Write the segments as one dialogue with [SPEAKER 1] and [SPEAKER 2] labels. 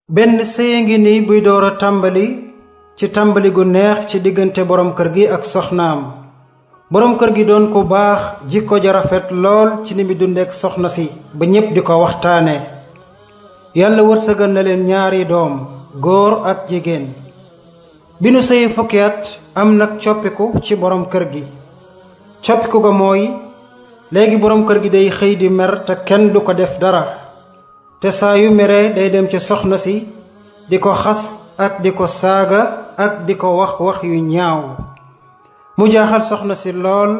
[SPEAKER 1] benn sëy ngi ni buy door a tàmbali ci tàmbali gu neex ci diggante borom kër gi ak soxnaam. borom kër gi doon ku baax, jikko ja rafet lool ci ni mi dundeek soxna si ba ñépp di ko waxtaane. yàlla wërsëgal na leen ñaari doom, góor ak jigéen. bi nu sëyi fukki at am nag coppiku ci borom kër gi. coppiku ga mooy léegi borom kër gi day xëy di mer te kenn du ko def dara, te saa yu meree day dem ci soxna si di ko xas ak di ko saaga ak di ko wax yu ñaaw. mu jaaxal soxna si lool,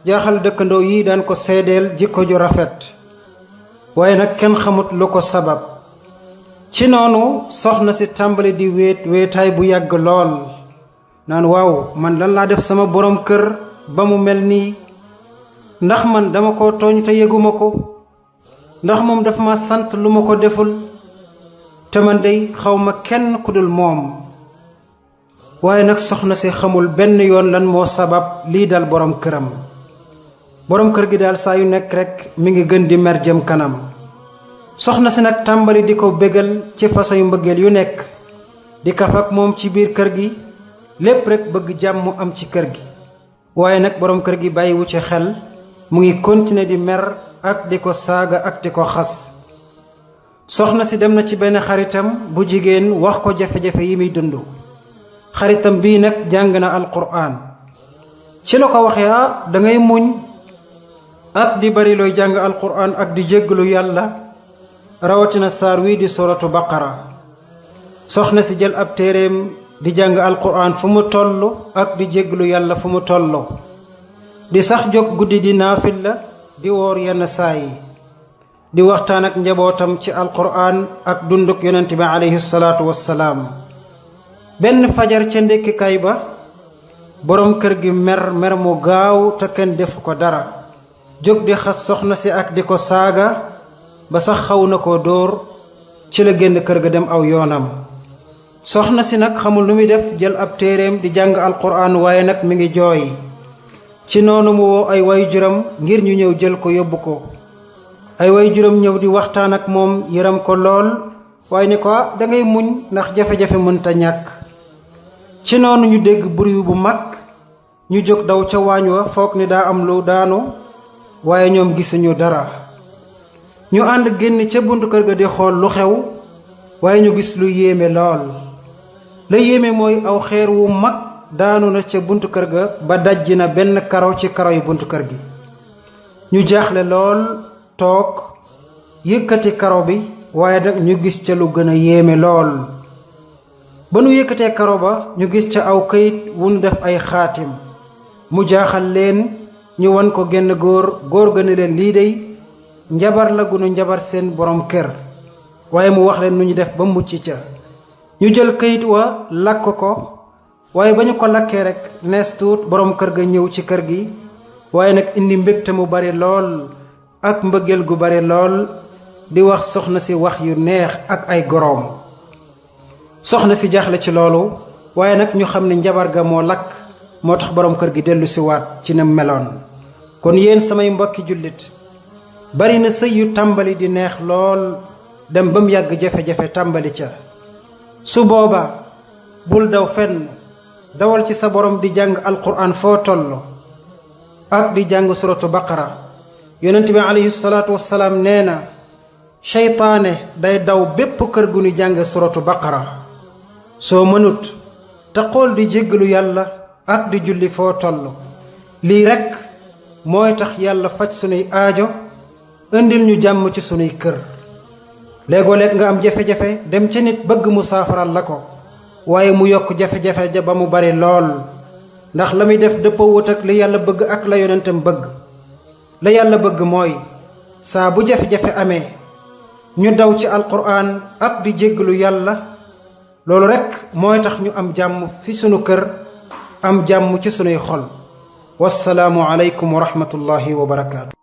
[SPEAKER 1] jaaxal dëkkandoo yi daan ko seedeel jikko ju rafet, waaye nag kenn xamut lu ko sabab. ci noonu soxna si tàmbali di wéetaay bu yàgg lool, naan waaw, man lan laa def sama borom kër ba mu mel nii? ndax man dama ko tooñ te yëguma ko? ndax moom dafa ma sant lu ma ko deful? te man dey xawma kenn ku dul moom. waaye nag soxna si xamul benn yoon lan moo sabab lii dal borom këram. borom kër gi daal saa yu nekk rekk mi ngi gën di mer jëm kanam. soxna si nag tàmbali di ko bégal ci façon yu mbëggeel yu nekk, di kaf ak moom ci biir kër gi, lépp rekk bëgg jàmm am ci kër gi. waaye nag borom kër gi bàyyiwu ci xel, mu ngi continuer di mer ak di ko saaga ak di ko xas. soxna si dem na ci benn xaritam bu jigéen wax ko jafe-jafe yi muy dund. xaritam bii nag jàng na alquran. ci la ko waxee da ngay muñ ak di bari looy jàng alquran ak di jéggalu yàlla, rawatina saar wi di suratu baqara. soxna si jël ab téeréem di jàng alquran fu mu toll ak di jéggalu yàlla fu mu toll, di sax jóg guddi di naafila, di woor yenn saa yi, di waxtaan ak njabootam ci alquran ak dunduk yonent bi alayhi salaatu wassalaam. benn fajar ca ndékkikaay ba, borom kër gi mer mu gaaw te kenn defu ko dara, jóg di xas soxna si ak di ko saaga ba sax xaw na koo dóor. ci la génn kër ga dem aw yoonam. soxna si nag xamul lu muy def, jël ab téeréem di jàng alquran, waaye nag mi ngi jooy. ci noonu mu woo ay waajuram ngir ñu ñëw jël ko yóbbu ko. ay waajuram ñëw di waxtaan ak moom, yëram ko lool, waaye ni ko da ngay muñ ndax jafe-jafe mënta ñàkk. ci noonu ñu dégg bruit bu mag, ñu jóg daw ca waañ wa foog ni daa am lu daanu, waaye ñoom gisuñu dara. ñu ànd génn ca buntu kër ga di xool lu xew, waaye ñu gis lu yéeme lool. la yéeme mooy aw xeer wu mag daanu na ca buntu kër ga ba dajji na benn karo ci karo yu buntu kër gi. ñu jaaxle lool, toog yëkkati karo bi, waaye nag ñu gis ca lu gën a yéeme lool. ba nu yëkkatee karo ba, ñu gis ca aw këyit wu nu def ay xaatim. mu jaaxal leen, ñu wan ko genn góor gën a leen lii dey njabar la gunu njabar seen borom kër, waaye mu wax leen nu ñu def ba mucc ca. ñu jël këyit wa lakk ko, waaye ba ñu ko lakkee rekk nees tuut borom kër ga ñëw ci kër gi, waaye nag indi mbégte mu bari lool ak mbëggeel gu bari lool, di wax soxna si wax yu neex ak ay goroom. soxna si jaaxle ci loolu, waaye nag ñu xam ne njabar ga moo lakk, moo tax borom kër gi dellu si waat ci na meloon. kon yéen samay mbokki jullit, bari na sëy yu tàmbali di neex lool, dem ba mu yàgg jafe-jafe tàmbali ca. su booba bul daw fenn, dawal ci sa borom di jàng alquran foo toll ak di jàng suratu baqara. yonent bi alayhi salaatu wassalaam nee na, seytaane day daw bépp kër gu ñu jàng suratu baqara. soo mënut te xool di jéggalu yàlla ak di julli foo toll. lii rekk mooy tax yàlla faj sunuy aajo, indil ñu jàmm ci sunuy kër. léegoo-leeg nga am jafe-jafe dem ci nit bëgg mu saafaral la ko, waaye mu yokk jafe-jafe ja ba mu bari lool, ndax la muy def dëppoowut ak li yàlla bëgg ak la yonentam bëgg. la yàlla bëgg mooy saa bu jafe-jafe amee ñu daw ci alquran ak di jéggalu yàlla. loolu rekk mooy tax ñu am jàmm fi sunu kër, am jàmm ci sunuy xol. wassalaamu aleykum wa rahmatullahi wa barakaatu.